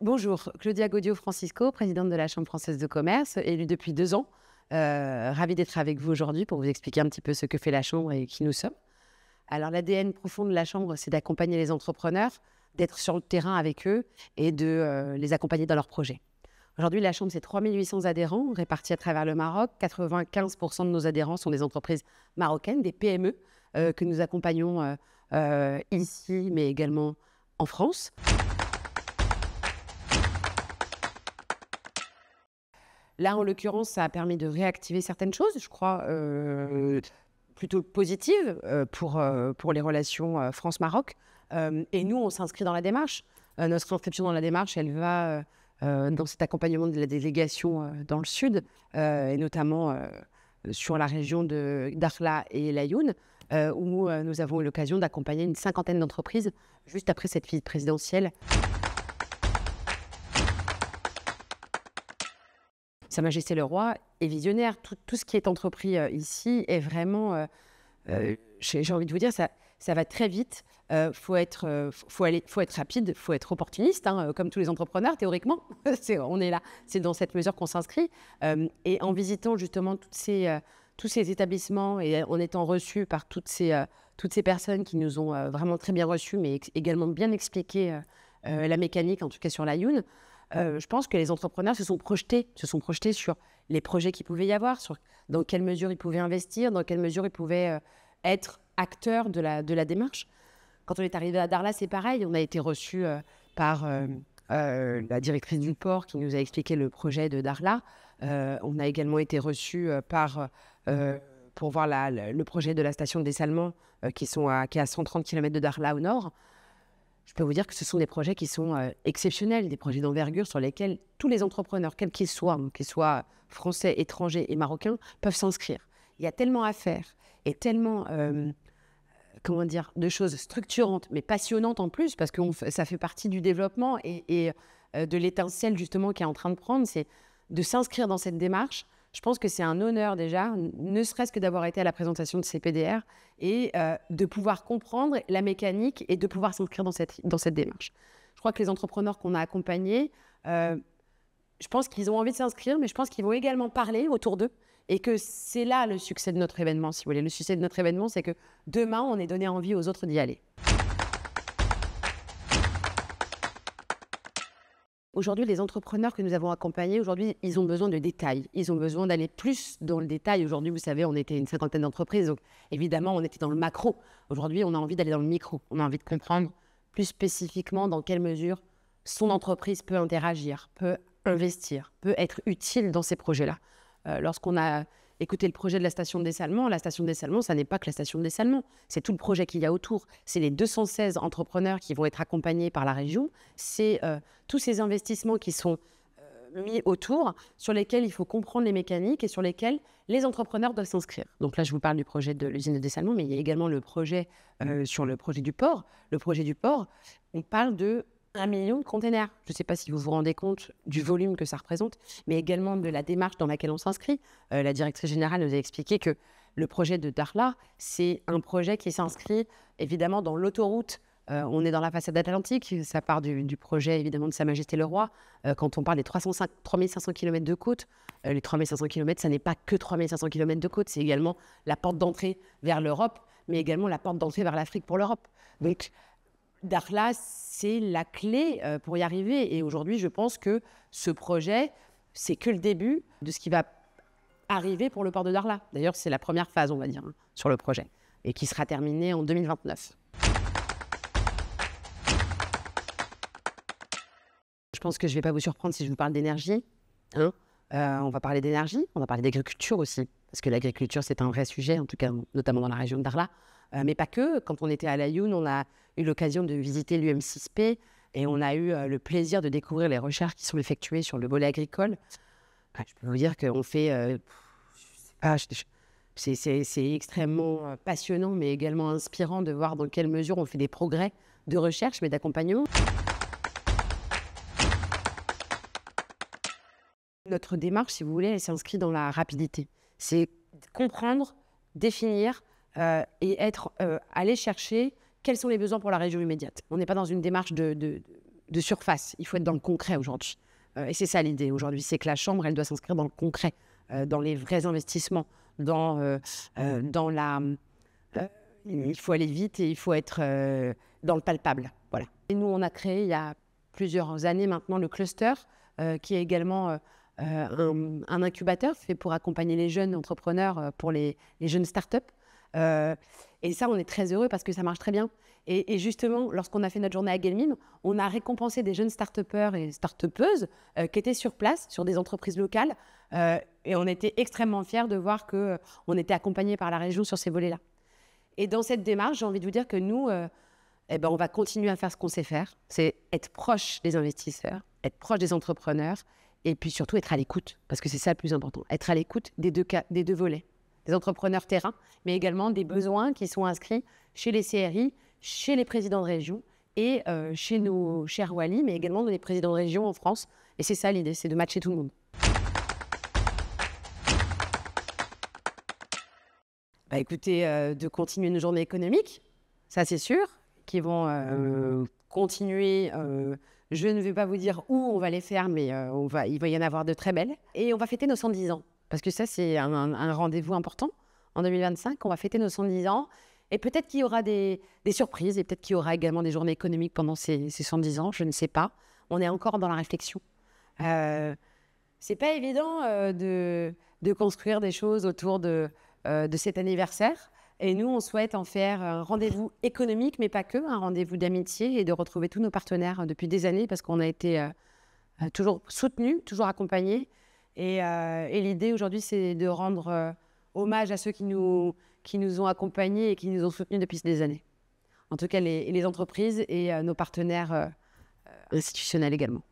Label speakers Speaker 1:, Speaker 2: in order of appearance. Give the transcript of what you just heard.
Speaker 1: Bonjour, Claudia Gaudio-Francisco, présidente de la Chambre française de commerce, élue depuis 2 ans. Ravie d'être avec vous aujourd'hui pour vous expliquer un petit peu ce que fait la Chambre et qui nous sommes. Alors, l'ADN profond de la Chambre, c'est d'accompagner les entrepreneurs, d'être sur le terrain avec eux et de les accompagner dans leurs projets. Aujourd'hui, la Chambre, c'est 3800 adhérents répartis à travers le Maroc. 95% de nos adhérents sont des entreprises marocaines, des PME, que nous accompagnons ici, mais également en France. Là, en l'occurrence, ça a permis de réactiver certaines choses, je crois, plutôt positives pour les relations France-Maroc. Et nous, on s'inscrit dans la démarche. Notre inscription dans la démarche, elle va dans cet accompagnement de la délégation dans le sud, et notamment sur la région de Dakhla et Laayoune, où nous avons eu l'occasion d'accompagner une 50aine d'entreprises juste après cette visite présidentielle. Sa Majesté le Roi est visionnaire. Tout ce qui est entrepris ici est vraiment, j'ai envie de vous dire, ça va très vite. Faut être rapide, faut être opportuniste, hein, comme tous les entrepreneurs, théoriquement. On est là, c'est dans cette mesure qu'on s'inscrit. Et en visitant justement tous ces établissements et en étant reçus par toutes ces personnes qui nous ont vraiment très bien reçus, mais également bien expliqué la mécanique, en tout cas sur Laayoune, je pense que les entrepreneurs se sont projetés sur les projets qu'il pouvait y avoir, sur dans quelle mesure ils pouvaient investir, dans quelle mesure ils pouvaient être acteurs de la démarche. Quand on est arrivé à Dakhla, c'est pareil, on a été reçus par la directrice du port qui nous a expliqué le projet de Dakhla. On a également été reçus pour voir le projet de la station de dessalement qui est à 130 km de Dakhla au nord. Je peux vous dire que ce sont des projets qui sont exceptionnels, des projets d'envergure sur lesquels tous les entrepreneurs, quels qu'ils soient français, étrangers et marocains, peuvent s'inscrire. Il y a tellement à faire et tellement de choses structurantes, mais passionnantes en plus, parce que ça fait partie du développement et de l'étincelle justement qui est en train de prendre, c'est de s'inscrire dans cette démarche. Je pense que c'est un honneur déjà, ne serait-ce que d'avoir été à la présentation de ces PDR et de pouvoir comprendre la mécanique et de pouvoir s'inscrire dans cette démarche. Je crois que les entrepreneurs qu'on a accompagnés, je pense qu'ils ont envie de s'inscrire, mais je pense qu'ils vont également parler autour d'eux et que c'est là le succès de notre événement, si vous voulez. Le succès de notre événement, c'est que demain, on ait donné envie aux autres d'y aller. Aujourd'hui, les entrepreneurs que nous avons accompagnés, aujourd'hui, ils ont besoin de détails. Ils ont besoin d'aller plus dans le détail. Aujourd'hui, vous savez, on était une 50aine d'entreprises, donc évidemment, on était dans le macro. Aujourd'hui, on a envie d'aller dans le micro. On a envie de comprendre plus spécifiquement dans quelle mesure son entreprise peut interagir, peut investir, peut être utile dans ces projets-là. Lorsqu'on a écouté le projet de la station de dessalement, ça n'est pas que la station de dessalement, c'est tout le projet qu'il y a autour. C'est les 216 entrepreneurs qui vont être accompagnés par la région, c'est tous ces investissements qui sont mis autour, sur lesquels il faut comprendre les mécaniques et sur lesquels les entrepreneurs doivent s'inscrire. Donc là, je vous parle du projet de l'usine de dessalement, mais il y a également le projet sur le projet du port. Le projet du port, on parle de 1 million de containers. Je ne sais pas si vous vous rendez compte du volume que ça représente, mais également de la démarche dans laquelle on s'inscrit. La directrice générale nous a expliqué que le projet de Dakhla, c'est un projet qui s'inscrit évidemment dans l'autoroute. On est dans la façade atlantique, ça part du projet évidemment de Sa Majesté le Roi. Quand on parle des 3500 km de côte, les 3500 km, ça n'est pas que 3500 km de côte, c'est également la porte d'entrée vers l'Europe, mais également la porte d'entrée vers l'Afrique pour l'Europe. Donc, Dakhla, c'est la clé pour y arriver. Et aujourd'hui, je pense que ce projet, c'est que le début de ce qui va arriver pour le port de Dakhla. D'ailleurs, c'est la première phase, on va dire, sur le projet, et qui sera terminée en 2029. Je pense que je ne vais pas vous surprendre si je vous parle d'énergie. On va parler d'énergie, on va parler d'agriculture aussi, parce que l'agriculture, c'est un vrai sujet, en tout cas, notamment dans la région de Dakhla. Mais pas que. Quand on était à Laayoune, on a eu l'occasion de visiter l'UM6P et on a eu le plaisir de découvrir les recherches qui sont effectuées sur le volet agricole. Je peux vous dire qu'on fait... c'est extrêmement passionnant, mais également inspirant de voir dans quelle mesure on fait des progrès de recherche, mais d'accompagnement. Notre démarche, si vous voulez, elle s'inscrit dans la rapidité. C'est comprendre, définir et aller chercher quels sont les besoins pour la région immédiate. On n'est pas dans une démarche de surface, il faut être dans le concret aujourd'hui. Et c'est ça l'idée aujourd'hui, c'est que la Chambre, elle doit s'inscrire dans le concret, dans les vrais investissements, dans la... il faut aller vite et il faut être dans le palpable. Voilà. Et nous, on a créé il y a plusieurs années maintenant le cluster, qui est également un incubateur fait pour accompagner les jeunes entrepreneurs, pour les jeunes startups. Et ça, on est très heureux parce que ça marche très bien. Et justement, lorsqu'on a fait notre journée à Guelmim, on a récompensé des jeunes start-upers et start-upeuses qui étaient sur place, sur des entreprises locales. Et on était extrêmement fiers de voir qu'on était accompagnés par la région sur ces volets-là. Et dans cette démarche, j'ai envie de vous dire que nous, on va continuer à faire ce qu'on sait faire. C'est être proche des investisseurs, être proche des entrepreneurs et puis surtout être à l'écoute, parce que c'est ça le plus important. Être à l'écoute des deux volets, des entrepreneurs terrain, mais également des besoins qui sont inscrits chez les CRI, chez les présidents de région et chez nos chers Wally, mais également les présidents de région en France. Et c'est ça l'idée, c'est de matcher tout le monde. Écoutez, de continuer nos journées économiques, ça c'est sûr, qui vont continuer. Je ne vais pas vous dire où on va les faire, mais il va y en avoir de très belles. Et on va fêter nos 110 ans, parce que ça c'est un rendez-vous important. En 2025, on va fêter nos 110 ans. Et peut-être qu'il y aura des surprises, et peut-être qu'il y aura également des journées économiques pendant ces 110 ans, je ne sais pas. On est encore dans la réflexion. C'est pas évident de construire des choses autour de cet anniversaire. Et nous, on souhaite en faire un rendez-vous économique, mais pas que, un rendez-vous d'amitié et de retrouver tous nos partenaires depuis des années parce qu'on a été toujours soutenus, toujours accompagnés. Et l'idée aujourd'hui, c'est de rendre hommage à ceux qui nous ont accompagnés et qui nous ont soutenus depuis des années. En tout cas, les entreprises et nos partenaires institutionnels également.